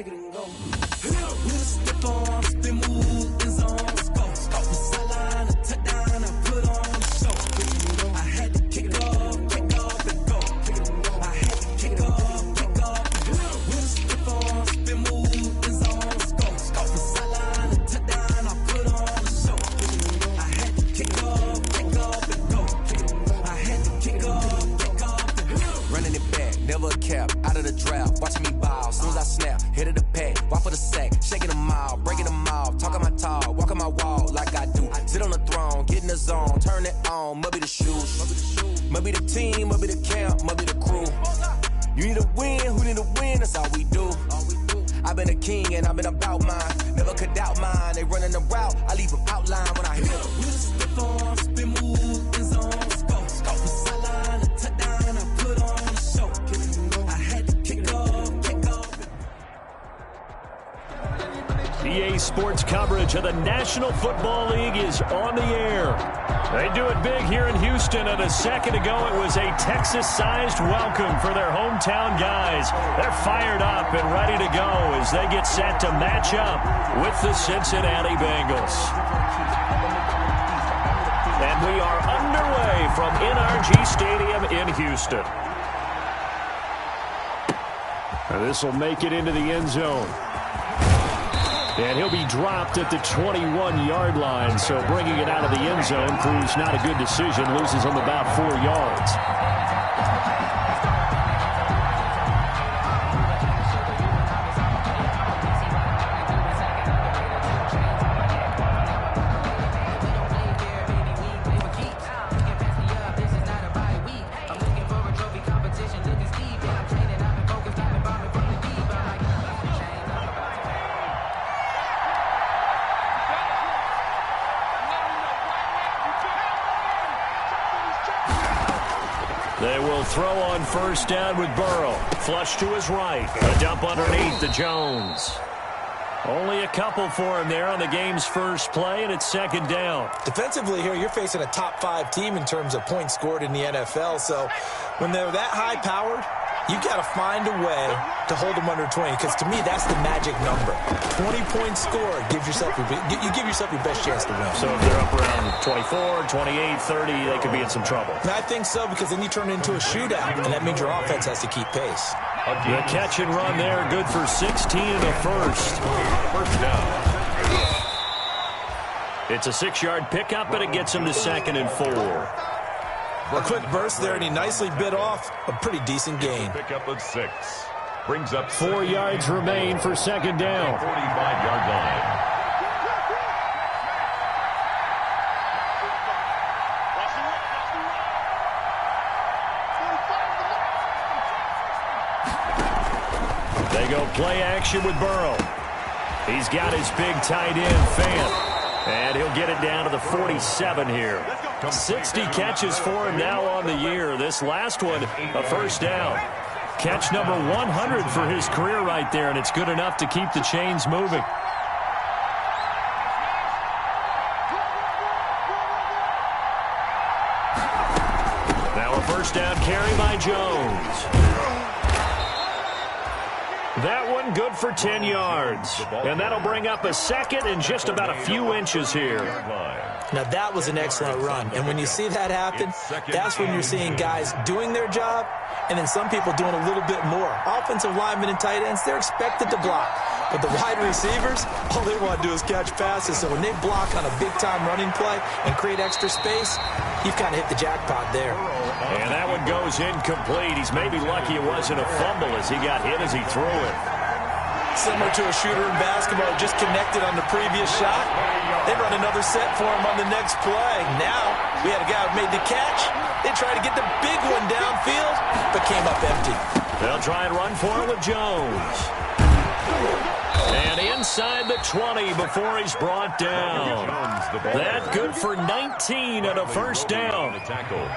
take it and go. With a stiff arm, spin move, in zone, scope. From sideline to touchdown, I put on the show. I had to kick off and go. I had to kick off and go. With a stiff arm, spin move, in zone, scope. From sideline to touchdown, I put on the show. I had to kick off and go. I had to kick off and go. Running it back, never a cap, out of the draft, watching me ball. Soon as I snap, hit of the pack, walk for the sack, shaking them out, breaking them out, talking my talk, walking my wall like I do. Sit on the throne, get in the zone, turn it on, must be the shoes, must be the team, must be the camp, must be the crew. You need a win, who need a win, that's all we do. I've been a king and I've been about mine, never could doubt mine. They running the route, I leave them outline when I hit them. With a stiff arm, spin move, in zone, scope. From sideline to touchdown, I put on the show. I had to kick off. EA Sports coverage of the National Football League is on the air. They do it big here in Houston, and a second ago it was a Texas-sized welcome for their hometown guys. They're fired up and ready to go as they get set to match up with the Cincinnati Bengals. And we are underway from NRG Stadium in Houston. And this will make it into the end zone. And he'll be dropped at the 21-yard line, so bringing it out of the end zone proves not a good decision. Loses him about 4 yards. They will throw on first down with Burrow. Flush to his right. A dump underneath to Jones. Only a couple for him there on the game's first play, and it's second down. Defensively here, you're facing a top-5 team in terms of points scored in the NFL. So when they're that high-powered, you've got to find a way to hold them under 20, because to me, that's the magic number. 20 points scored, you give yourself your best chance to win. So if they're up around 24, 28, 30, they could be in some trouble. I think so, because then you turn it into a shootout, and that means your offense has to keep pace. The catch and run there, good for 16 and a first. First down. It's a 6-yard pickup, but it gets him to 2nd and 4. A quick burst there, and he nicely bit off a pretty decent gain. Pickup of 6. Brings up 4 yards remain for second down. 45-yard line. They go play action with Burrow. He's got his big tight end, Fant. And he'll get it down to the 47 here. 60 catches for him now on the year. This last one, a first down. Catch number 100 for his career right there, and it's good enough to keep the chains moving. Now a first down carry by Jones. That one good for 10 yards. And that'll bring up a second and just about a few inches here. Now, that was an excellent run. And when you see that happen, that's when you're seeing guys doing their job and then some people doing a little bit more. Offensive linemen and tight ends, they're expected to block. But the wide receivers, all they want to do is catch passes. So when they block on a big-time running play and create extra space, you've kind of hit the jackpot there. And that one goes incomplete. He's maybe lucky it wasn't a fumble as he got hit as he threw it. Similar to a shooter in basketball, just connected on the previous shot. They run another set for him on the next play. Now, we had a guy who made the catch. They tried to get the big one downfield, but came up empty. They'll try and run for it with Jones. And inside the 20 before he's brought down. That good for 19 and a first down.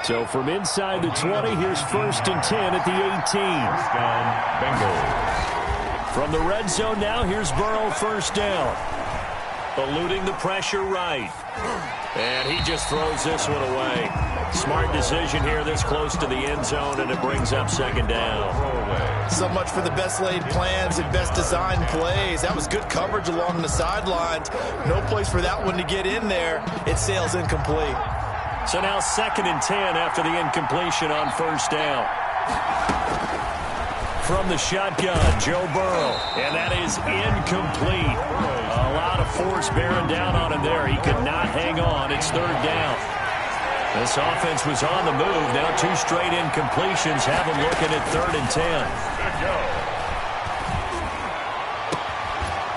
So from inside the 20, here's 1st and 10 at the 18. From the red zone now, here's Burrow, first down. Eluding the pressure right. And he just throws this one away. Smart decision here this close to the end zone, and it brings up second down. So much for the best laid plans and best designed plays. That was good coverage along the sidelines. No place for that one to get in there. It sails incomplete. So now 2nd and 10 after the incompletion on first down. From the shotgun, Joe Burrow, and that is incomplete. A lot of force bearing down on him there. He could not hang on. It's 3rd down. This offense was on the move. Now 2 straight incompletions have them looking at 3rd and 10.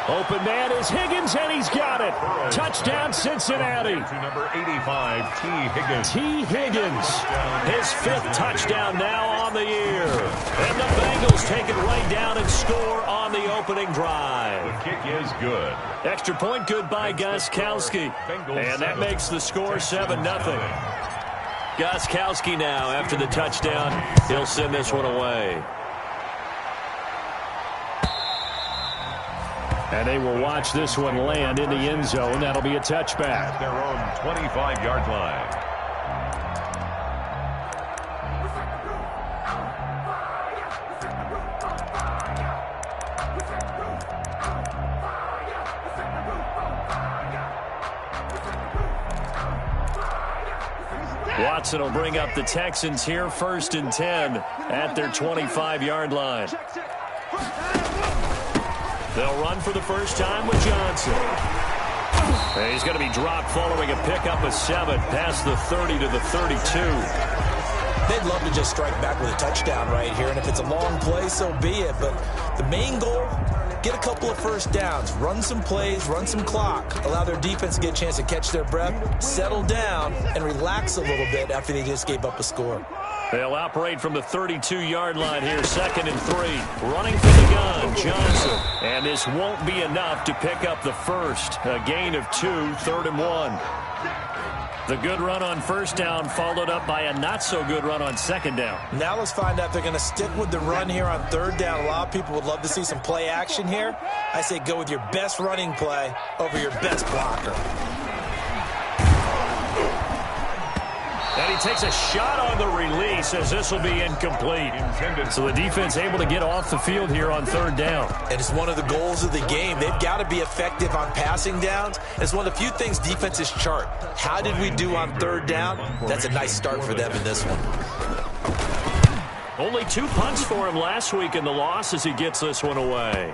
Open man is Higgins, and he's got it. Touchdown, Cincinnati. To number 85, T. Higgins. T. Higgins, his 5th touchdown now on the year. And the Bengals take it right down and score on the opening drive. The kick is good. Extra point good by Gostkowski. And that makes the score 7-0. Gostkowski now, after the touchdown, he'll send this one away. And they will watch this one land in the end zone. That'll be a touchback. At their own 25-yard line. Watson will bring up the Texans here, 1st and 10 at their 25-yard line. They'll run for the first time with Johnson. And he's going to be dropped following a pickup of 7 past the 30 to the 32. They'd love to just strike back with a touchdown right here, and if it's a long play, so be it. But the main goal, get a couple of first downs, run some plays, run some clock, allow their defense to get a chance to catch their breath, settle down, and relax a little bit after they just gave up a score. They'll operate from the 32-yard line here, 2nd and 3. Running for the gun, Johnson. And this won't be enough to pick up the first. A gain of 2, 3rd and 1. The good run on first down followed up by a not-so-good run on 2nd down. Now let's find out if they're going to stick with the run here on 3rd down. A lot of people would love to see some play action here. I say go with your best running play over your best blocker. And he takes a shot on the release as this will be incomplete. So the defense able to get off the field here on 3rd down. And it's one of the goals of the game. They've got to be effective on passing downs. It's one of the few things defenses chart. How did we do on 3rd down? That's a nice start for them in this one. Only 2 punts for him last week in the loss as he gets this one away.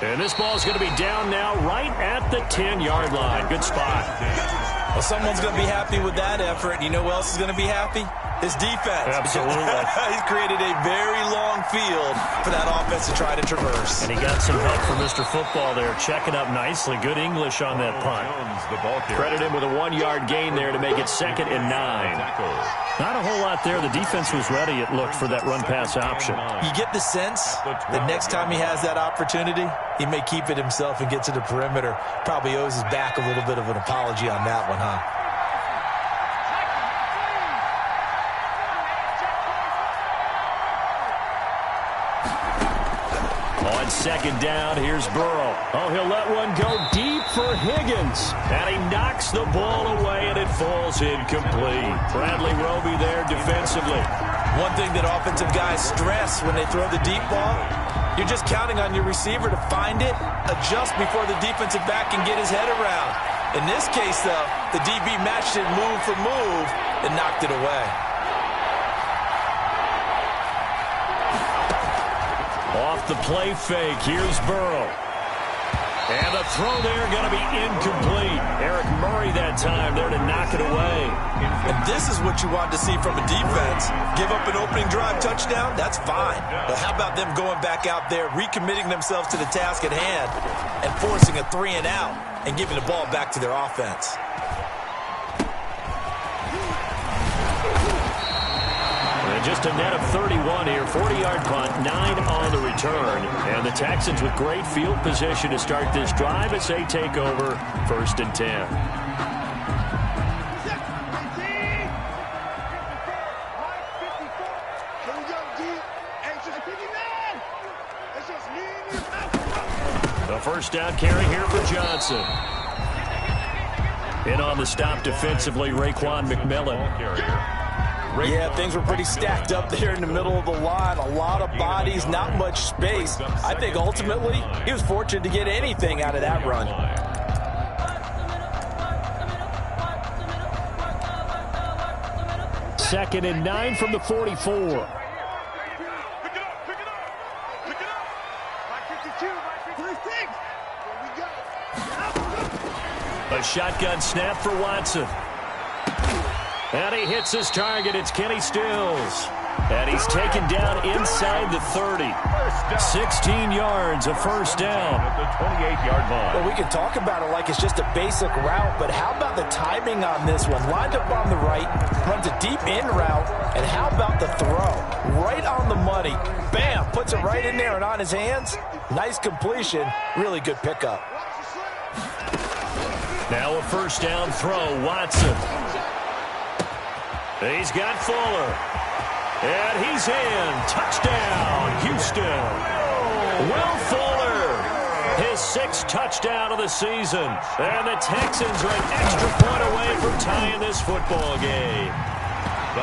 And this ball is going to be down now right at the 10-yard line. Good spot. Well, someone's going to be happy with that effort. You know who else is going to be happy? His defense. Absolutely. He's created a very long field for that offense to try to traverse. And he got some help from Mr. Football there, checking up nicely. Good English on that punt. Credit him with a 1-yard gain there to make it 2nd and 9. Not a whole lot there. The defense was ready, it looked, for that run-pass option. You get the sense the next time he has that opportunity, he may keep it himself and get to the perimeter. Probably owes his back a little bit of an apology on that one, huh? On 2nd down, here's Burrow. Oh, he'll let one go deep for Higgins. And he knocks the ball away, and it falls incomplete. Bradley Roby there defensively. One thing that offensive guys stress when they throw the deep ball, you're just counting on your receiver to find it, adjust before the defensive back can get his head around. In this case, though, the DB matched it move for move and knocked it away. Off the play fake, here's Burrow. And the throw there going to be incomplete. Eric Murray that time there to knock it away. And this is what you want to see from a defense. Give up an opening drive touchdown, that's fine. But how about them going back out there, recommitting themselves to the task at hand, and forcing a 3-and-out and giving the ball back to their offense. Just a net of 31 here, 40-yard punt, 9 on the return. And the Texans with great field position to start this drive as they take over 1st and 10. A first down carry here for Johnson. In on the stop defensively, Raekwon McMillan. Yeah, things were pretty stacked up there in the middle of the line. A lot of bodies, not much space. I think ultimately he was fortunate to get anything out of that run. Second and 9 from the 44. A shotgun snap for Watson. And he hits his target. It's Kenny Stills. And he's taken down inside the 30. 16 yards, a first down. At the 28-yard line. Well, we can talk about it like it's just a basic route, but how about the timing on this one? Lined up on the right, runs a deep in route, and how about the throw? Right on the money. Bam! Puts it right in there and on his hands. Nice completion. Really good pickup. Now a first down throw, Watson. He's got Fuller. And he's in. Touchdown, Houston. Will Fuller, his 6th touchdown of the season. And the Texans are an extra point away from tying this football game.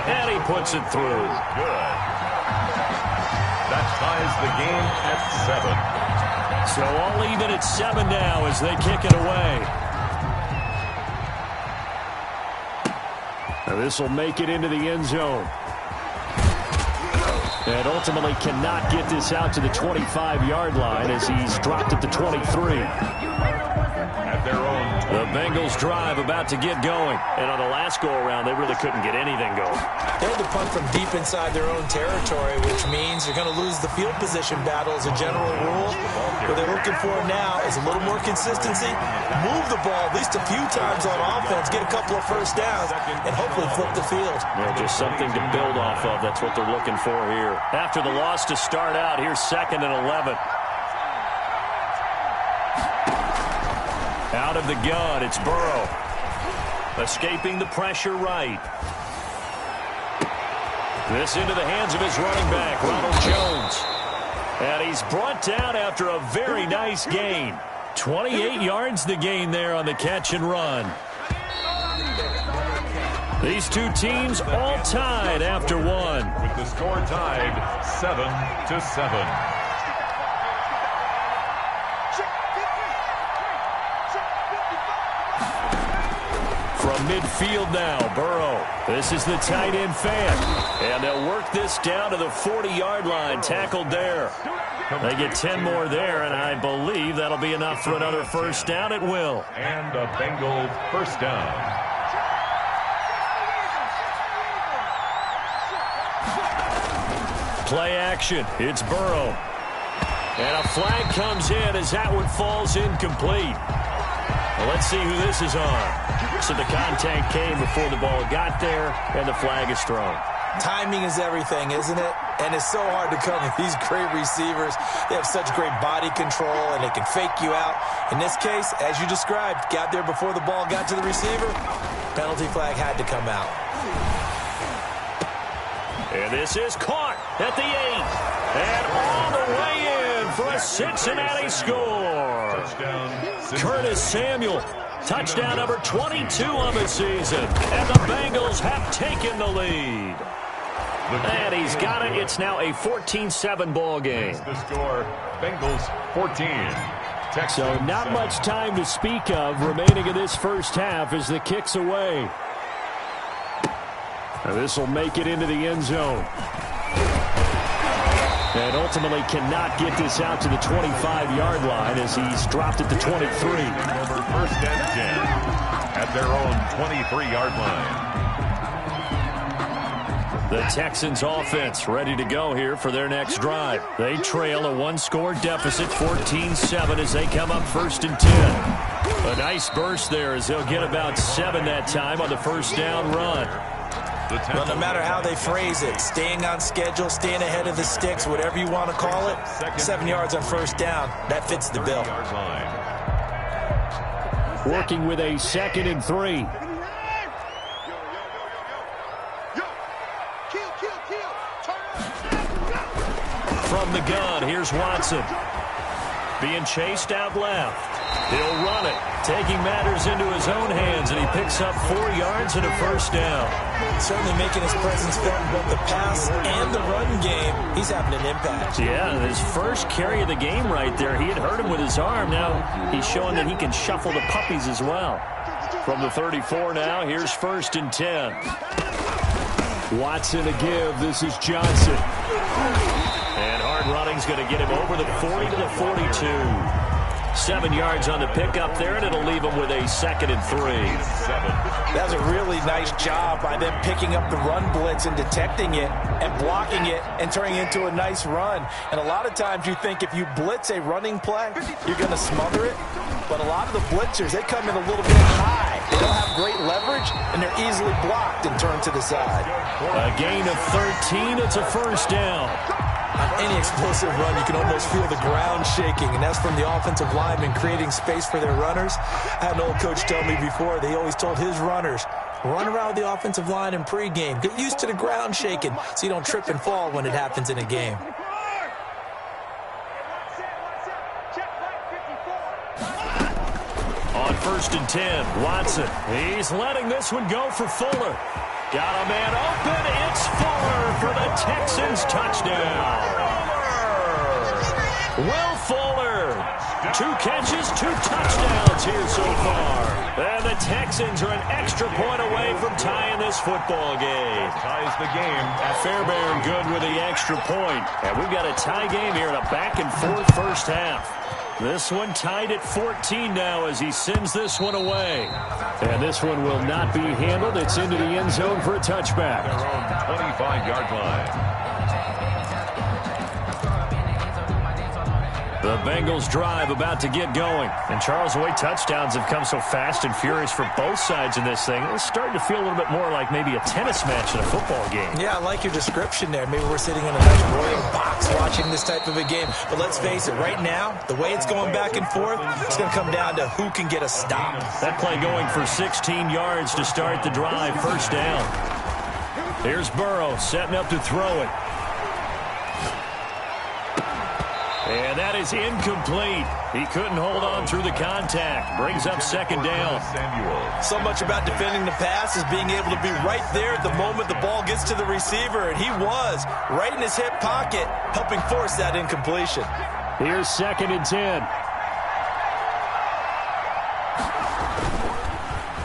And he puts it through. Good. That ties the game at 7. So all even at 7 now as they kick it away. Now this will make it into the end zone. And ultimately cannot get this out to the 25-yard line as he's dropped at the 23. At their own. The Bengals drive about to get going. And on the last go-around, they really couldn't get anything going. They had to punt from deep inside their own territory, which means they're going to lose the field position battle as a general rule. What they're looking for now is a little more consistency, move the ball at least a few times on offense, get a couple of first downs, and hopefully flip the field. Yeah, just something to build off of. That's what they're looking for here. After the loss to start out, here's 2nd and 11. Out of the gun, it's Burrow. Escaping the pressure right. This into the hands of his running back, Ronald Jones. And he's brought down after a very nice gain. 28 yards the gain there on the catch and run. These two teams all tied after one. With the score tied 7-7. From midfield now, Burrow. This is the tight end fan. And they'll work this down to the 40-yard line. Tackled there. They get 10 more there, and I believe that'll be enough for another first down. It will. And a Bengal first down. Play action. It's Burrow. And a flag comes in as that one falls incomplete. Well, let's see who this is on. So the contact came before the ball got there, and the flag is thrown. Timing is everything, isn't it? And it's so hard to cover these great receivers. They have such great body control, and they can fake you out. In this case, as you described, got there before the ball got to the receiver. Penalty flag had to come out. And this is caught at the 8. And all the way in for a Cincinnati score. Touchdown. Curtis Samuel. Touchdown number 22 on the season. And the Bengals have taken the lead. And he's got it. It's now a 14-7 ball game. The score, Bengals 14. Texans So not much time to speak of remaining in this first half as the kick's away. Now this will make it into the end zone. And ultimately cannot get this out to the 25-yard line as he's dropped at the 23. First and 10 at their own 23-yard line. The Texans offense ready to go here for their next drive. They trail a one-score deficit, 14-7, as they come up 1st and 10. A nice burst there as they'll get about 7 that time on the first down run. Well, no matter how they phrase it, staying on schedule, staying ahead of the sticks, whatever you want to call it, 7 yards on first down, that fits the bill. Working with a 2nd and 3. From the gun, here's Watson. being chased out left. He'll run it, taking matters into his own hands, and he picks up 4 yards and a first down. Certainly making his presence felt in both the pass and the run game. He's having an impact. Yeah, his first carry of the game right there. He had hurt him with his arm. Now he's showing that he can shuffle the puppies as well. From the 34 now, here's 1st and 10. Watson to give. This is Johnson. And hard running's going to get him over the 40 to the 42. 7 yards on the pickup there, and it'll leave him with a 2nd and 3. That was a really nice job by them picking up the run blitz and detecting it and blocking it and turning it into a nice run. And a lot of times you think if you blitz a running play, you're going to smother it. But a lot of the blitzers, they come in a little bit high. They don't have great leverage, and they're easily blocked and turned to the side. A gain of 13. It's a first down. On any explosive run, you can almost feel the ground shaking, and that's from the offensive linemen creating space for their runners. I had an old coach tell me before, they always told his runners, run around the offensive line in pregame. Get used to the ground shaking so you don't trip and fall when it happens in a game. On 1st and 10, Watson. He's letting this one go for Fuller. Got a man open. It's Fuller for the Texans touchdown. Will Fuller. 2 catches, 2 touchdowns here so far. And the Texans are an extra point away from tying this football game. Ties the game. Fairbairn good with the extra point. And we've got a tie game here in a back-and-forth first half. This one tied at 14 now as he sends this one away. And this one will not be handled. It's into the end zone for a touchback. Their own 25-yard line. The Bengals drive about to get going. And Charles, the way touchdowns have come so fast and furious for both sides in this thing, it's starting to feel a little bit more like maybe a tennis match in a football game. Yeah, I like your description there. Maybe we're sitting in a nice royal box watching this type of a game. But let's face it, right now, the way it's going back and forth, it's going to come down to who can get a stop. That play going for 16 yards to start the drive. First down. Here's Burrow setting up to throw it. And that is incomplete. He couldn't hold on through the contact. Brings up 2nd down. So much about defending the pass is being able to be right there at the moment the ball gets to the receiver. And he was right in his hip pocket, helping force that incompletion. Here's 2nd and 10.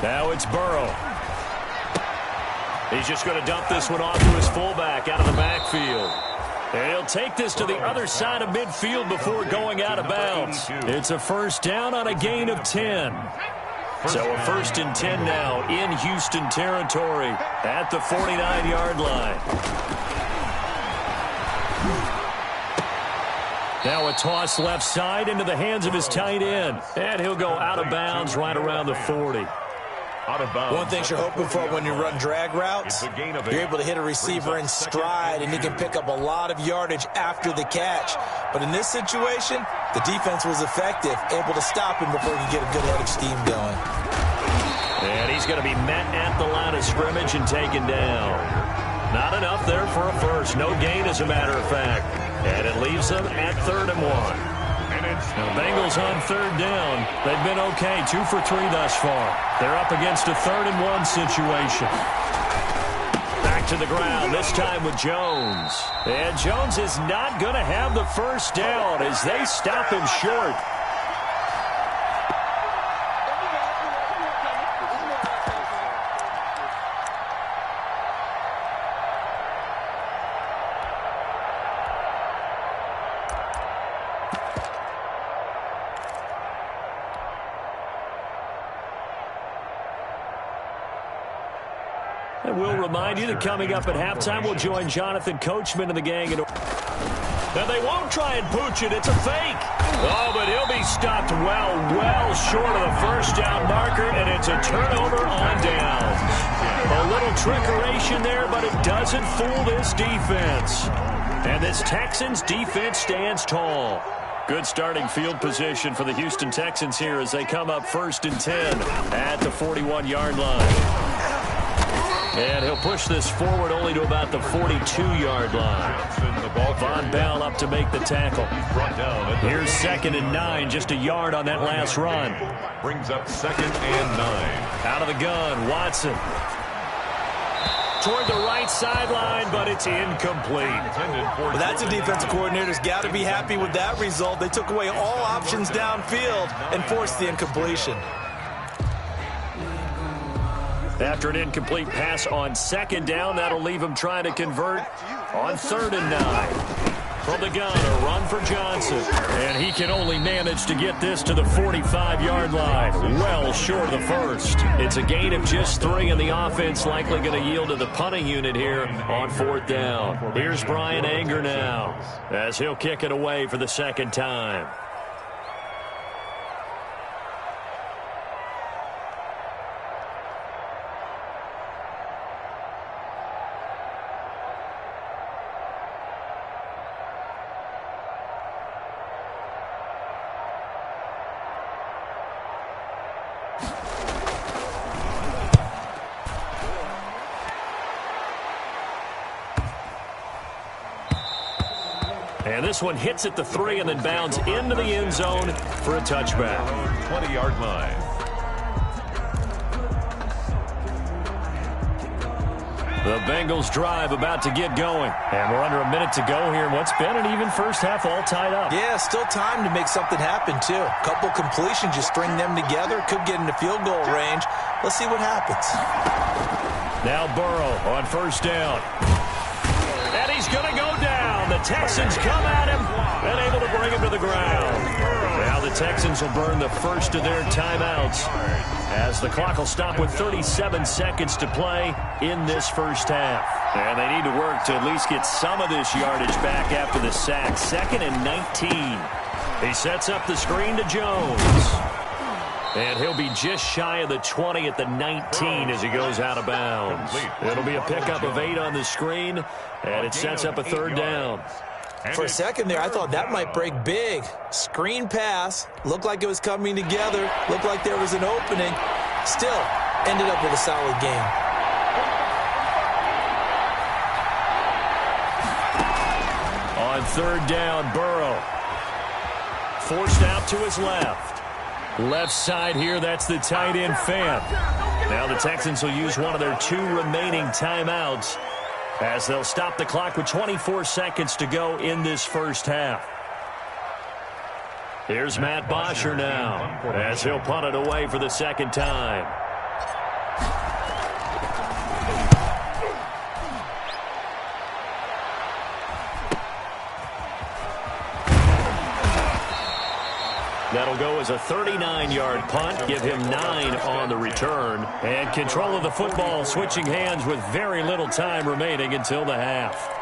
Now it's Burrow. He's just going to dump this one off to his fullback out of the backfield. And he'll take this to the other side of midfield before going out of bounds. It's a first down on a gain of 10. So a 1st and 10 now in Houston territory at the 49-yard line. Now a toss left side into the hands of his tight end. And he'll go out of bounds right around the 40. One thing you're hoping for when you run drag routes, you're able to hit a receiver in stride, and he can pick up a lot of yardage after the catch. But in this situation, the defense was effective, able to stop him before he could get a good head of steam going. And he's going to be met at the line of scrimmage and taken down. Not enough there for a first. No gain, as a matter of fact. And it leaves them at 3rd and 1. Now, Bengals on 3rd down. They've been okay, 2 for 3 thus far. They're up against a 3rd and 1 situation. Back to the ground, this time with Jones. And Jones is not going to have the first down as they stop him short. And we'll remind you that coming up at halftime, we'll join Jonathan Coachman and the gang. And they won't try and pooch it. It's a fake. Oh, but he'll be stopped well short of the first down marker, and it's a turnover on downs. A little trickeration there, but it doesn't fool this defense. And this Texans defense stands tall. Good starting field position for the Houston Texans here as they come up 1st and 10 at the 41-yard line. And he'll push this forward only to about the 42-yard line. Von Bell up to make the tackle. Here's 2nd and 9, just a yard on that last run. Brings up 2nd and 9. Out of the gun, Watson. Toward the right sideline, but it's incomplete. Well, that's a defensive coordinator's got to be happy with that result. They took away all options downfield and forced the incompletion. After an incomplete pass on 2nd down, that'll leave him trying to convert on 3rd and 9. From the gun, a run for Johnson. And he can only manage to get this to the 45-yard line. Well short of the first. It's a gain of just 3, and the offense likely going to yield to the punting unit here on 4th down. Here's Brian Anger now as he'll kick it away for the 2nd time. And this one hits at the 3 and then bounds into the end zone for a touchback. 20-yard line. The Bengals drive about to get going. And we're under a minute to go here in what's been an even first half, all tied up. Yeah, still time to make something happen, too. Couple completions, you string them together, could get into field goal range. Let's see what happens. Now Burrow on 1st down. And he's going to go down. The Texans come at him and able to bring him to the ground. Now the Texans will burn the first of their timeouts as the clock will stop with 37 seconds to play in this first half. And they need to work to at least get some of this yardage back after the sack. 2nd and 19. He sets up the screen to Jones. And he'll be just shy of the 20 at the 19 as he goes out of bounds. It'll be a pickup of 8 on the screen, and it sets up a 3rd down. For a second there, I thought that might break big. Screen pass. Looked like it was coming together. Looked like there was an opening. Still, ended up with a solid game. On 3rd down, Burrow. Forced out to his left. Left side here, that's the tight end Fant. Now the Texans will use one of their 2 remaining timeouts as they'll stop the clock with 24 seconds to go in this first half. Here's Matt Bosher now as he'll punt it away for the 2nd time. That'll go as a 39-yard punt, give him 9 on the return. And control of the football switching hands with very little time remaining until the half.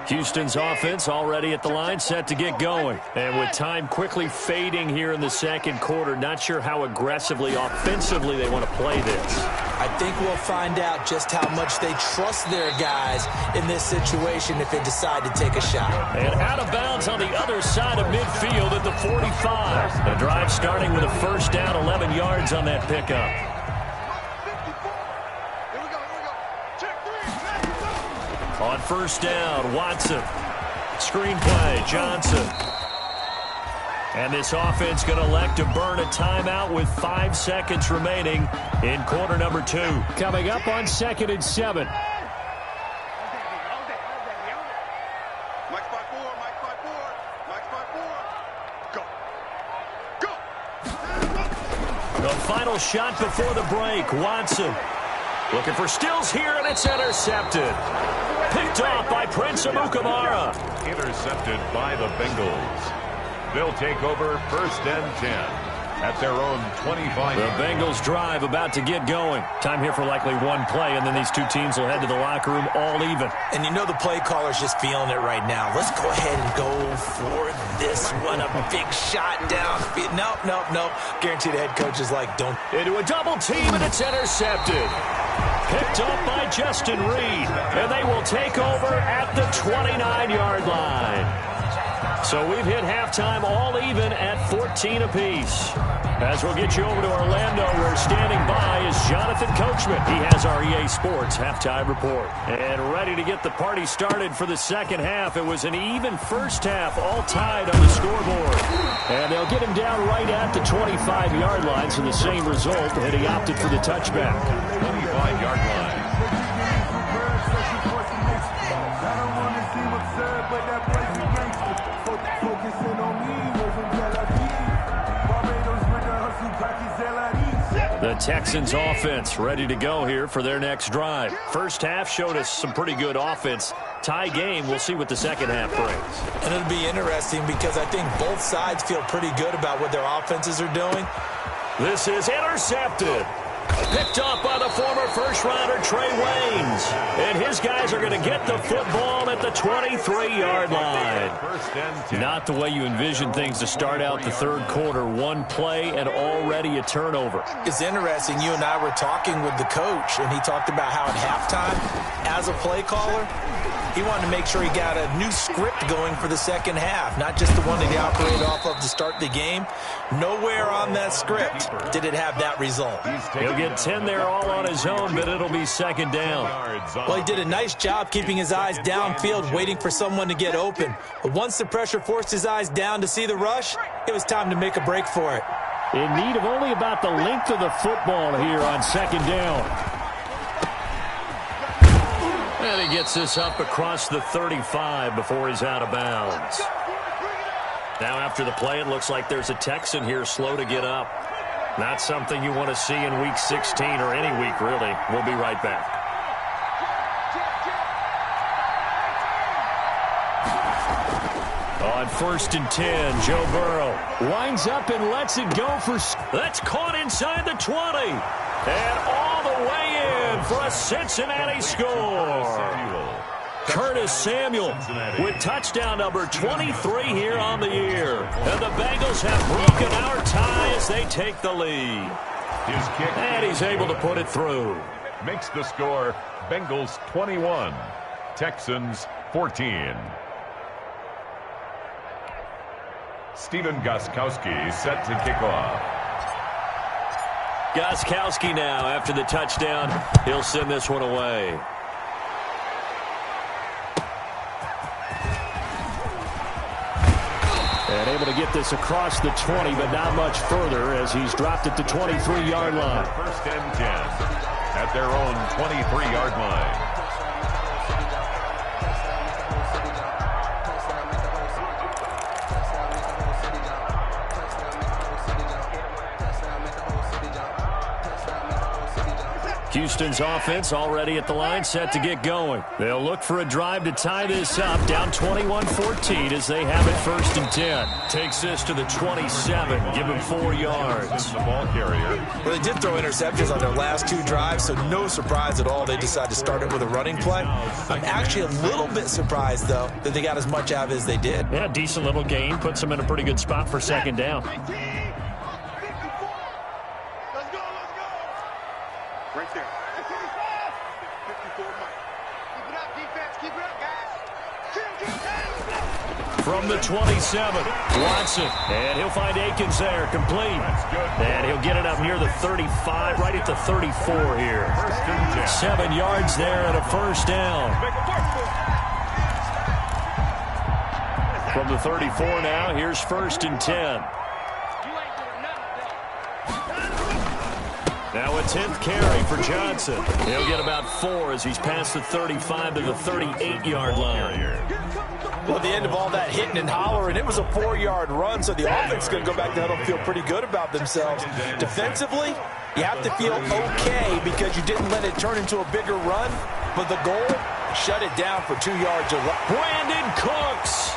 Houston's offense already at the line, set to get going. And with time quickly fading here in the 2nd quarter, not sure how aggressively, offensively they want to play this. I think we'll find out just how much they trust their guys in this situation if they decide to take a shot. And out of bounds on the other side of midfield at the 45. The drive starting with a 1st down, 11 yards on that pickup. On 1st down, Watson. Screen play, Johnson. And this offense going to elect to burn a timeout with 5 seconds remaining in quarter number 2. Coming up on 2nd and 7. The final shot before the break, Watson. Looking for Stills here, and it's intercepted. Picked off by Prince Amukamara. Intercepted by the Bengals. They'll take over 1st and 10 at their own 25. The Bengals drive about to get going. Time here for likely one play, and then these two teams will head to the locker room all even. And you know the play caller's just feeling it right now. Let's go ahead and go for this one. A big shot downfield. Nope. Guarantee the head coach is like, don't. Into a double team, and it's intercepted. Picked up by Justin Reed, and they will take over at the 29-yard line. So we've hit halftime all even at 14 apiece. As we'll get you over to Orlando, where standing by is Jonathan Coachman. He has our EA Sports halftime report. And ready to get the party started for the second half. It was an even first half, all tied on the scoreboard. And they'll get him down right at the 25-yard line, so the same result, and he opted for the touchback. 25-yard line. The Texans offense ready to go here for their next drive. First half showed us some pretty good offense. Tie game, we'll see what the second half brings. And it'll be interesting because I think both sides feel pretty good about what their offenses are doing. This is intercepted. Picked off by the former first-rounder Trey Waynes. And his guys are going to get the football at the 23-yard line. Not the way you envision things to start out the third quarter. One play and already a turnover. It's interesting. You and I were talking with the coach, and he talked about how at halftime, as a play caller, he wanted to make sure he got a new script going for the second half, not just the one that he operated off of to start the game. Nowhere on that script did it have that result. He'll get 10 there all on his own, but it'll be second down. Well, he did a nice job keeping his eyes downfield, waiting for someone to get open. But once the pressure forced his eyes down to see the rush, it was time to make a break for it. In need of only about the length of the football here on second down. And he gets this up across the 35 before he's out of bounds. Now after the play, it looks like there's a Texan here slow to get up. Not something you want to see in Week 16 or any week, really. We'll be right back. On 1st and 10, Joe Burrow winds up and lets it go for... That's caught inside the 20. And all the way in for a Cincinnati score. Curtis Samuel with touchdown number 23 here on the year. And the Bengals have broken our tie as they take the lead. His kick. And he's able to put it through. Makes the score Bengals 21, Texans 14. Steven Gostkowski set to kick off. Gostkowski now after the touchdown. He'll send this one away. And able to get this across the 20, but not much further as he's dropped at the 23-yard line. 1st and 10 at their own 23-yard line. Houston's offense already at the line, set to get going. They'll look for a drive to tie this up, down 21-14 as they have it 1st and 10. Takes this to the 27, give him 4 yards. The ball carrier. Well, they did throw interceptions on their last 2 drives, so no surprise at all they decided to start it with a running play. I'm actually a little bit surprised, though, that they got as much out of it as they did. Yeah, decent little gain, puts them in a pretty good spot for second down. Right there. 54. Keep it up, defense. Keep it up, guys. From the 27, Watson. And he'll find Akins there, complete. And he'll get it up near the 35, right at the 34 here. 7 yards there and a 1st down. From the 34 now, here's 1st and 10. Now a 10th carry for Johnson. He'll get about 4 as he's past the 35 to the 38-yard line. Well, at the end of all that hitting and hollering, it was a 4-yard run, so the offense is going to go back to huddle and feel pretty good about themselves. Defensively, you have to feel okay because you didn't let it turn into a bigger run, but the goal, shut it down for 2 yards or less. Brandon Cooks.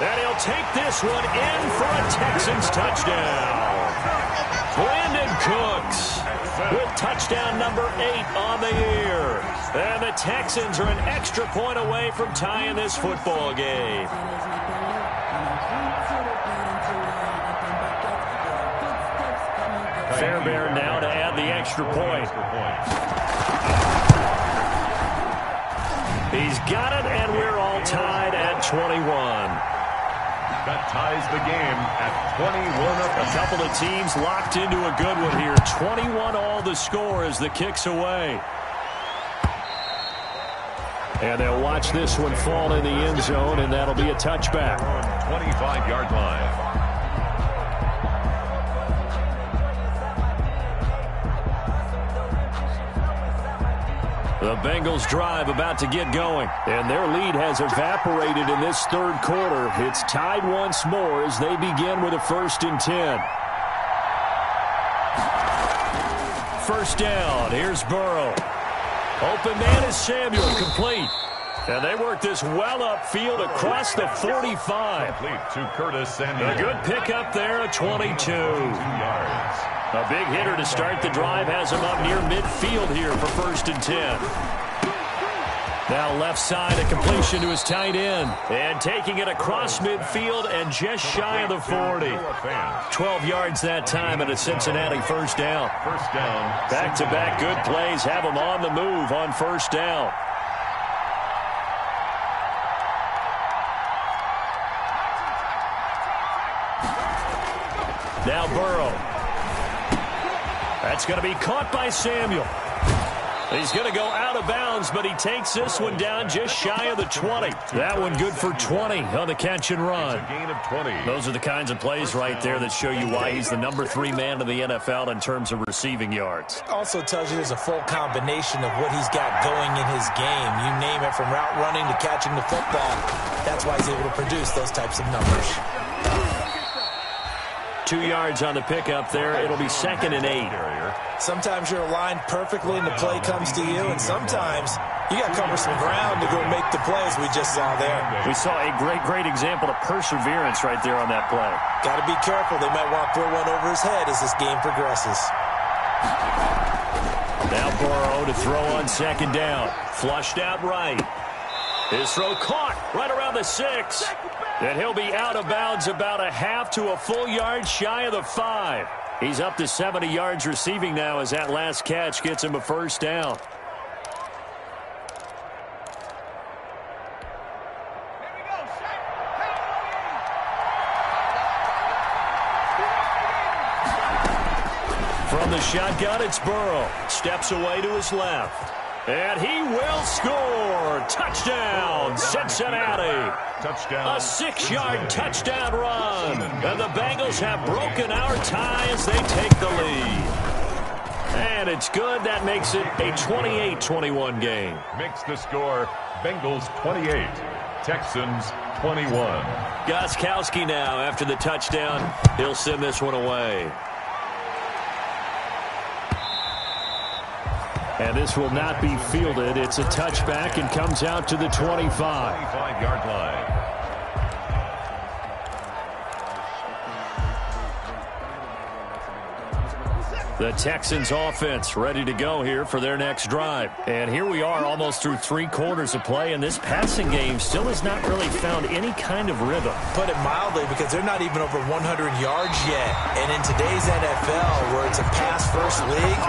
And he'll take this one in for a Texans touchdown. Brandon Cooks with touchdown number 8 on the year. And the Texans are an extra point away from tying this football game. Fairbairn now to add the extra point. He's got it, and we're all tied at 21. That ties the game at 21 apiece. A couple of teams locked into a good one here. 21 all the score as the kick's away. And they'll watch this one fall in the end zone, and that'll be a touchback. 25-yard line. The Bengals drive about to get going, and their lead has evaporated in this third quarter. It's tied once more as they begin with a 1st and 10. First down, here's Burrow. Open man is Samuel, complete. And they work this well upfield across the 45. Complete to Curtis Samuel. A good pickup there, a 22. 2 yards. A big hitter to start the drive has him up near midfield here for 1st and 10. Now left side, a completion to his tight end. And taking it across midfield and just shy of the 40. 12 yards that time and a Cincinnati first down. First down. Back-to-back good plays have them on the move on first down. Now Burrow. That's going to be caught by Samuel. He's going to go out of bounds, but he takes this one down just shy of the 20. That one good for 20 on the catch and run. It's a gain of 20. Those are the kinds of plays right there that show you why he's the number 3 man in the NFL in terms of receiving yards. Also tells you there's a full combination of what he's got going in his game. You name it, from route running to catching the football. That's why he's able to produce those types of numbers. 2 yards on the pickup there. It'll be 2nd and 8. Sometimes you're aligned perfectly and the play comes to you, and sometimes you got to cover some ground to go make the plays we just saw there. We saw a great example of perseverance right there on that play. Got to be careful. They might want to throw one over his head as this game progresses. Now Burrow to throw on 2nd down. Flushed out right. His throw caught right around the 6. And he'll be out of bounds about a half to a full yard shy of the 5. He's up to 70 yards receiving now as that last catch gets him a first down. From the shotgun, it's Burrow. Steps away to his left. And he will score. Touchdown, Cincinnati. Touchdown. A 6-yard touchdown run. And the Bengals have broken our tie as they take the lead. And it's good. That makes it a 28-21 game. Makes the score Bengals 28, Texans 21. Gostkowski now after the touchdown. He'll send this one away. And this will not be fielded. It's a touchback and comes out to the 25. 25-yard line. The Texans offense ready to go here for their next drive. And here we are almost through 3 quarters of play, and this passing game still has not really found any kind of rhythm. Put it mildly, because they're not even over 100 yards yet. And in today's NFL, where it's a pass-first league,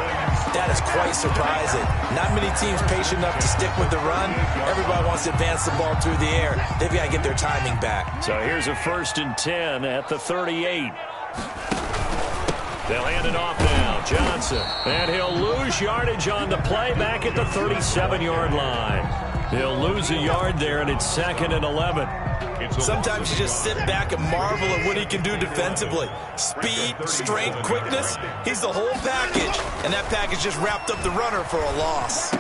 that is quite surprising. Not many teams patient enough to stick with the run. Everybody wants to advance the ball through the air. They've got to get their timing back. So here's a 1st and 10 at the 38. They'll hand it off now. Johnson. And he'll lose yardage on the play back at the 37-yard line. He'll lose a yard there, and it's 2nd and 11. Sometimes you just sit back and marvel at what he can do defensively. Speed, strength, quickness. He's the whole package. And that package just wrapped up the runner for a loss.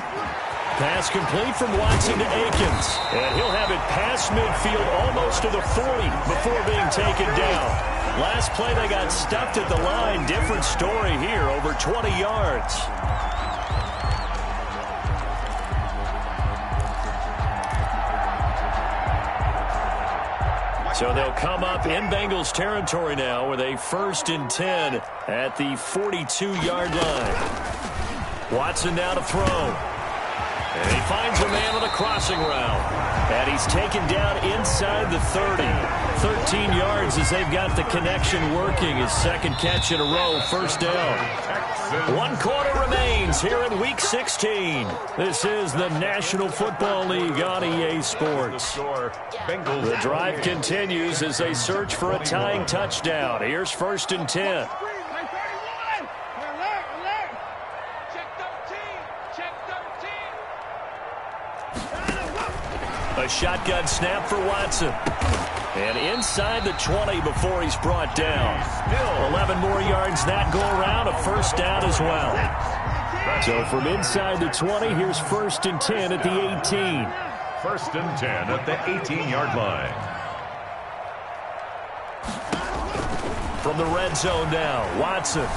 Pass complete from Watson to Akins. And he'll have it past midfield almost to the 40 before being taken down. Last play, they got stuffed at the line. Different story here, over 20 yards. So they'll come up in Bengals territory now with a 1st and 10 at the 42-yard line. Watson now to throw. And he finds a man on a crossing route. And he's taken down inside the 30. 13 yards as they've got the connection working. His 2nd catch in a row, first down. 1 quarter remains here in Week 16. This is the National Football League on EA Sports. The drive continues as they search for a tying touchdown. Here's 1st and 10. A shotgun snap for Watson. And inside the 20 before he's brought down. 11 more yards that go around, a 1st down as well. So from inside the 20, here's 1st and 10 at the 18. 1st and 10 at the 18-yard line. From the red zone now, Watson.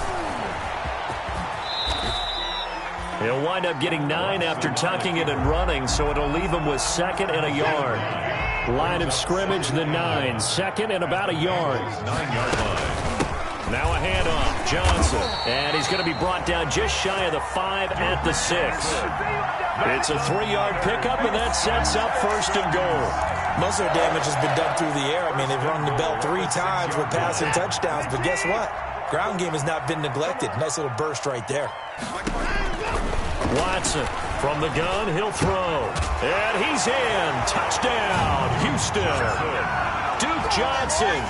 He'll wind up getting 9 after tucking it and running, so it'll leave him with 2nd and a yard. Line of scrimmage, the 9. 2nd and about a yard. 9-yard line. Now a handoff, Johnson. And he's going to be brought down just shy of the 5 at the 6. It's a 3-yard pickup, and that sets up 1st and goal. Most of their damage has been done through the air. I mean, they've rung the bell 3 times with passing touchdowns, but guess what? Ground game has not been neglected. Nice little burst right there. Watson from the gun, he'll throw. And he's in. Touchdown, Houston. Duke Johnson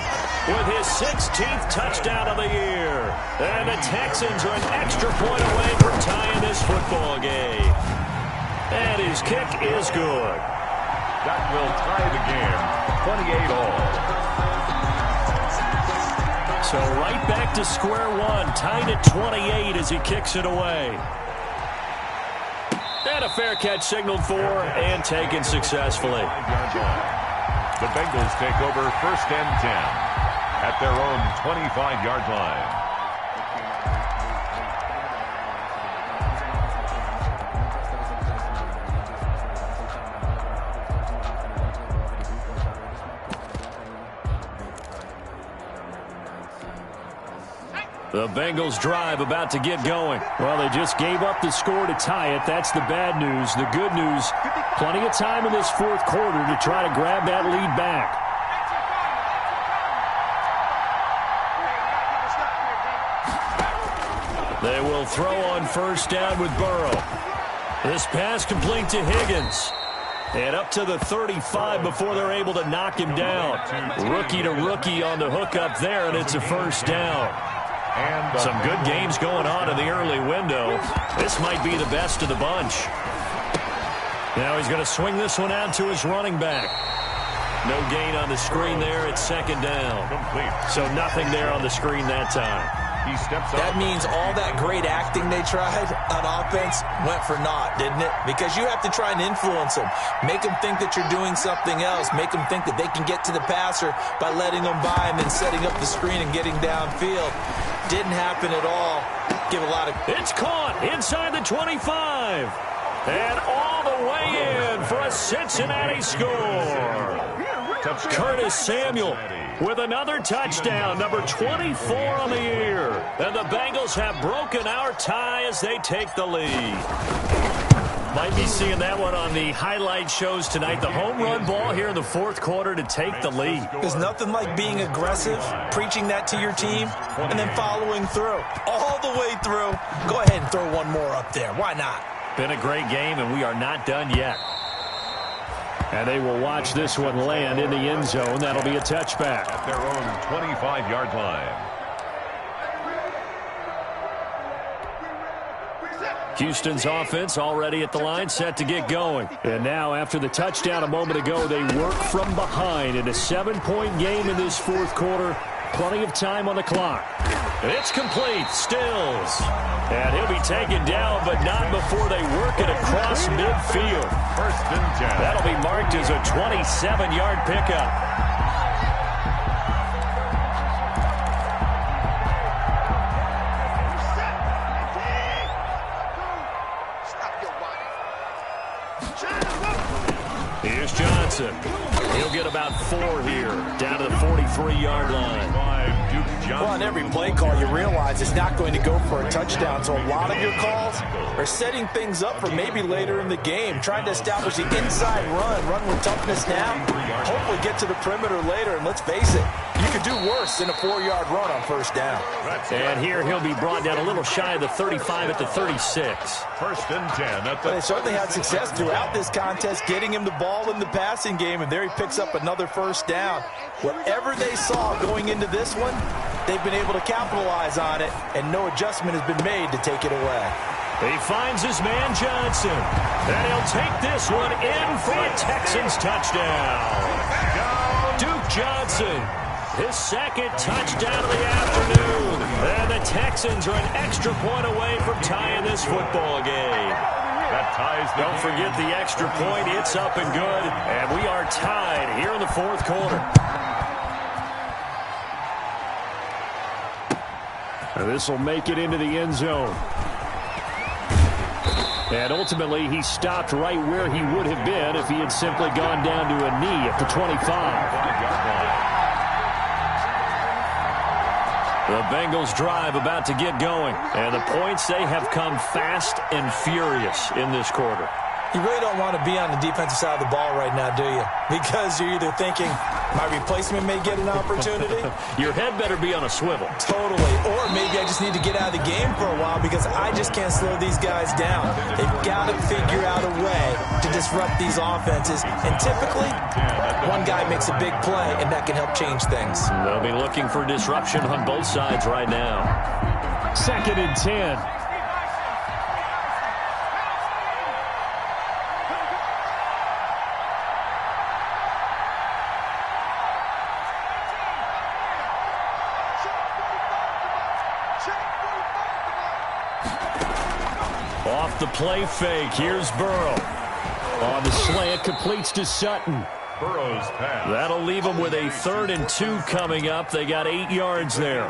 with his 16th touchdown of the year. And the Texans are an extra point away from tying this football game. And his kick is good. That will tie the game, 28-all. So right back to square one, tied at 28 as he kicks it away. And a fair catch signaled for and taken successfully. The Bengals take over 1st and 10 at their own 25-yard line. The Bengals drive about to get going. Well, they just gave up the score to tie it. That's the bad news. The good news, plenty of time in this 4th quarter to try to grab that lead back. They will throw on 1st down with Burrow. This pass complete to Higgins. And up to the 35 before they're able to knock him down. Rookie to rookie on the hookup there, and it's a 1st down. And some good games going on in the early window. This might be the best of the bunch. Now he's going to swing this one out to his running back. No gain on the screen there. It's 2nd down. So nothing there on the screen that time. He steps up. That means all that great acting they tried on offense went for naught, didn't it? Because you have to try and influence them. Make them think that you're doing something else. Make them think that they can get to the passer by letting them by and then setting up the screen and getting downfield. Didn't happen at all. Give a lot of... It's caught inside the 25. And all the way in for a Cincinnati score. Curtis Samuel with another touchdown, number 24 on the year. And the Bengals have broken our tie as they take the lead. Might be seeing that one on the highlight shows tonight. The home run ball here in the 4th quarter to take the lead. There's nothing like being aggressive, preaching that to your team, and then following through. All the way through. Go ahead and throw one more up there. Why not? Been a great game, and we are not done yet. And they will watch this one land in the end zone. That'll be a touchback. At their own 25-yard line. Houston's offense already at the line, set to get going. And now, after the touchdown a moment ago, they work from behind in a 7-point game in this 4th quarter. Plenty of time on the clock. It's complete. Stills. And he'll be taken down, but not before they work it across midfield. 1st and 10. That'll be marked as a 27-yard pickup. Here's Johnson. He'll get about 4 here, down to the 43-yard line. Well, on every play call, you realize it's not going to go for a touchdown. So a lot of your calls are setting things up for maybe later in the game, trying to establish the inside run with toughness now, hopefully get to the perimeter later. And let's face it, you could do worse than a 4-yard run on first down. And here he'll be brought down a little shy of the 35 at the 36. First and 10 at the... They certainly had success throughout this contest, getting him the ball in the passing game, and there he picks up another first down. Whatever they saw going into this one, they've been able to capitalize on it, and no adjustment has been made to take it away. He finds his man Johnson, and he'll take this one in for a Texans touchdown. Duke Johnson, his second touchdown of the afternoon. And the Texans are an extra point away from tying this football game. That ties the Don't forget the extra point. It's up and good. And we are tied here in the fourth quarter. And this will make it into the end zone. And ultimately, he stopped right where he would have been if he had simply gone down to a knee at the 25. The Bengals drive about to get going. And the points, they have come fast and furious in this quarter. You really don't want to be on the defensive side of the ball right now, do you? Because you're either thinking, my replacement may get an opportunity. Your head better be on a swivel. Totally. Or maybe I just need to get out of the game for a while because I just can't slow these guys down. They've got to figure out a way to disrupt these offenses. And typically, one guy makes a big play, and that can help change things. They'll be looking for disruption on both sides right now. 2nd and 10. Off the play fake, here's Burrow. On the slant, completes to Sutton. Burrow's pass. That'll leave them with a 3rd and 2 coming up. They got 8 yards there.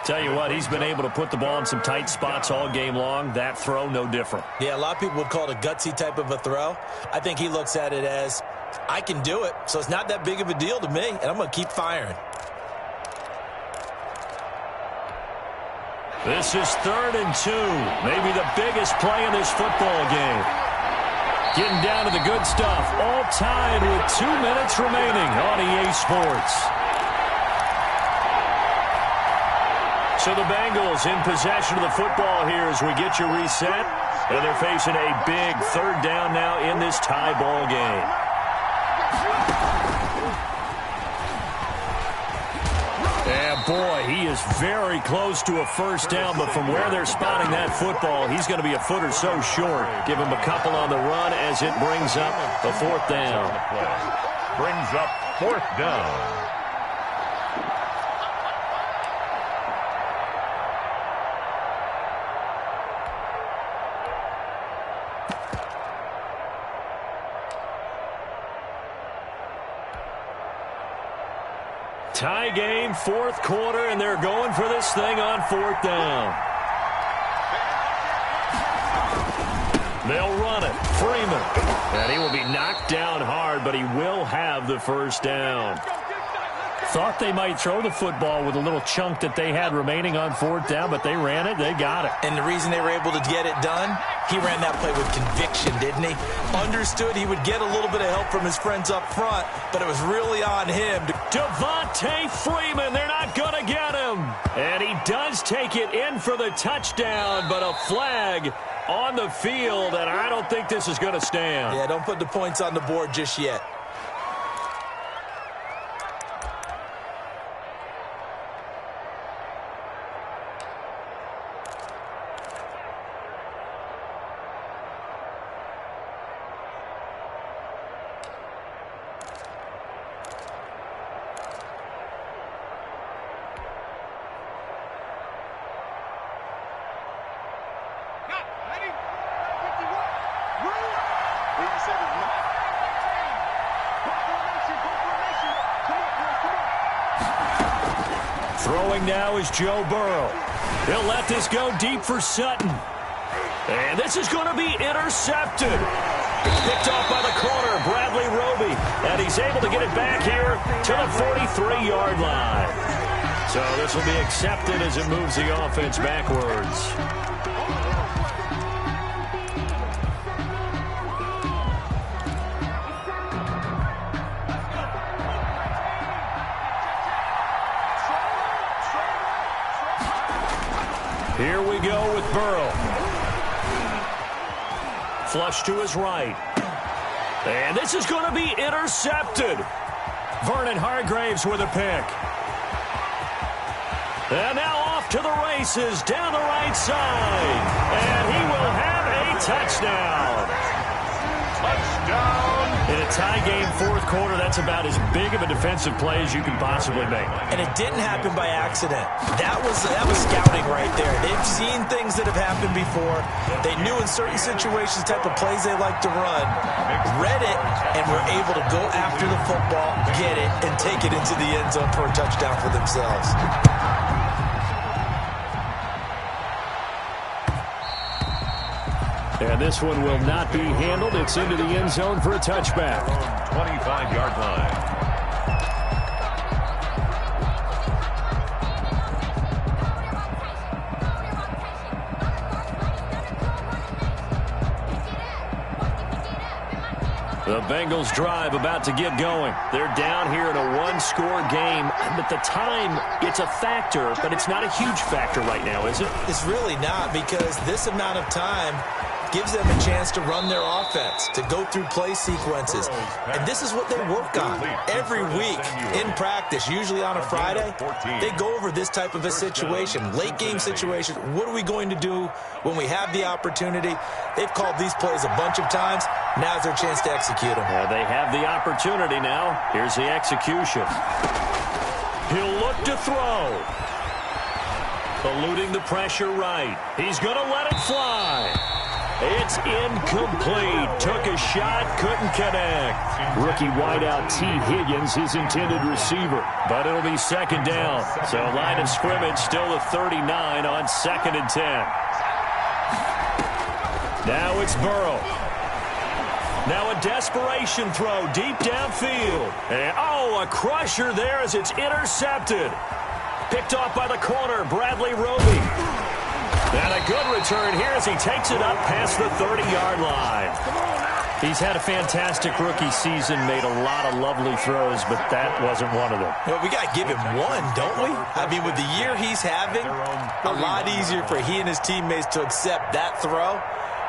Tell you what, he's been able to put the ball in some tight spots all game long. That throw, no different. Yeah, a lot of people would call it a gutsy type of a throw. I think he looks at it as, I can do it, so it's not that big of a deal to me, and I'm going to keep firing. This is 3rd and 2. Maybe the biggest play in this football game. Getting down to the good stuff. All tied with 2 minutes remaining on EA Sports. So the Bengals in possession of the football here as we get you reset. And they're facing a big 3rd down now in this tie ball game. And boy, he is very close to a first down, but from where they're spotting that football, he's going to be a foot or so short. Give him a couple on the run as it brings up the 4th down. Brings up 4th down. Tie game, 4th quarter, and they're going for this thing on 4th down. They'll run it. Freeman. And he will be knocked down hard, but he will have the first down. Thought they might throw the football with a little chunk that they had remaining on 4th down, but they ran it. They got it. And the reason they were able to get it done, he ran that play with conviction, didn't he? Understood he would get a little bit of help from his friends up front, but it was really on him. Devontae Freeman, they're not going to get him. And he does take it in for the touchdown, but a flag on the field, and I don't think this is going to stand. Yeah, don't put the points on the board just yet. Throwing now is Joe Burrow. He'll let this go deep for Sutton. And this is going to be intercepted. Picked off by the corner, Bradley Roby. And he's able to get it back here to the 43-yard line. So this will be accepted as it moves the offense backwards. Here we go with Burrow. Flush to his right. And this is going to be intercepted. Vernon Hargreaves with a pick. And now off to the races down the right side. And he will have a touchdown. Touchdown. In a tie game fourth quarter, that's about as big of a defensive play as you can possibly make. And it didn't happen by accident. That was scouting right there. They've seen things that have happened before. They knew in certain situations the type of plays they like to run, read it, and were able to go after the football, get it, and take it into the end zone for a touchdown for themselves. And this one will not be handled. It's into the end zone for a touchback. 25-yard line. The Bengals drive about to get going. They're down here in a one-score game. But the time, it's a factor, but it's not a huge factor right now, is it? It's really not, because this amount of time gives them a chance to run their offense, to go through play sequences. And this is what they work on every week in practice, usually on a Friday. They go over this type of a situation, late game situation. What are we going to do when we have the opportunity? They've called these plays a bunch of times. Now's their chance to execute them. They have the opportunity now. Here's the execution. He'll look to throw. Eluding the pressure right. He's going to let it fly. It's incomplete. Took a shot, couldn't connect. Rookie wideout T. Higgins, his intended receiver. But it'll be second down. So line of scrimmage still a 39 on 2nd and 10. Now it's Burrow. Now a desperation throw deep downfield. And, a crusher there as it's intercepted. Picked off by the corner, Bradley Roby. And a good return here as he takes it up past the 30-yard line. He's had a fantastic rookie season, made a lot of lovely throws, but that wasn't one of them. Well, we got to give him one, don't we? I mean, with the year he's having, a lot easier for he and his teammates to accept that throw,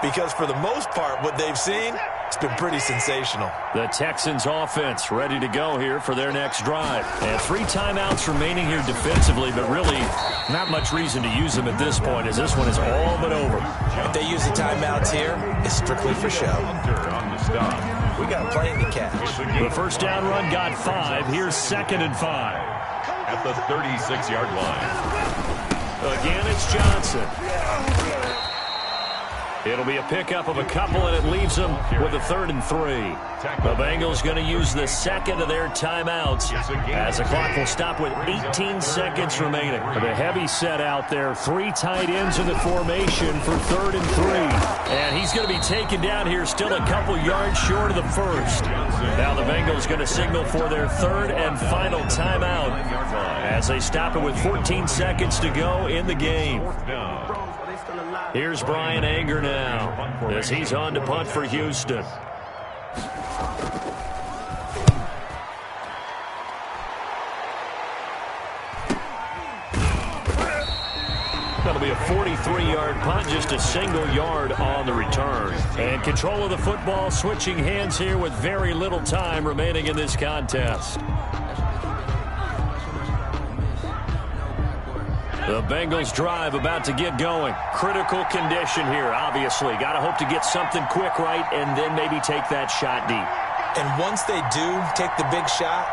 because for the most part, what they've seen, it's been pretty sensational. The Texans offense ready to go here for their next drive. And 3 timeouts remaining here defensively, but really not much reason to use them at this point, as this one is all but over. If they use the timeouts here, it's strictly for show. On the stop. We got a play to catch. The first down run got 5. Here's 2nd and 5. At the 36-yard line. Again, it's Johnson. It'll be a pickup of a couple, and it leaves them with a 3rd and 3. The Bengals going to use the second of their timeouts as the clock will stop with 18 seconds remaining. The heavy set out there, 3 tight ends in the formation for 3rd and 3. And he's going to be taken down here still a couple yards short of the first. Now the Bengals going to signal for their 3rd and final timeout as they stop it with 14 seconds to go in the game. Here's Brian Anger now as he's on to punt for Houston. That'll be a 43-yard punt, just a single yard on the return. And control of the football switching hands here with very little time remaining in this contest. The Bengals drive about to get going. Critical condition here, obviously. Got to hope to get something quick right and then maybe take that shot deep. And once they do take the big shot,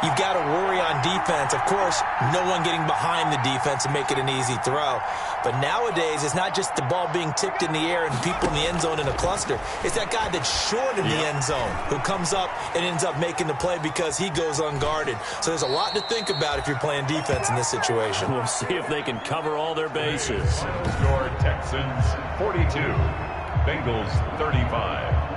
you've got to worry on defense. Of course, no one getting behind the defense and make it an easy throw. But nowadays, it's not just the ball being tipped in the air and people in the end zone in a cluster. It's that guy that's short in the end zone who comes up and ends up making the play because he goes unguarded. So there's a lot to think about if you're playing defense in this situation. We'll see if they can cover all their bases. Score Texans 42, Bengals 35.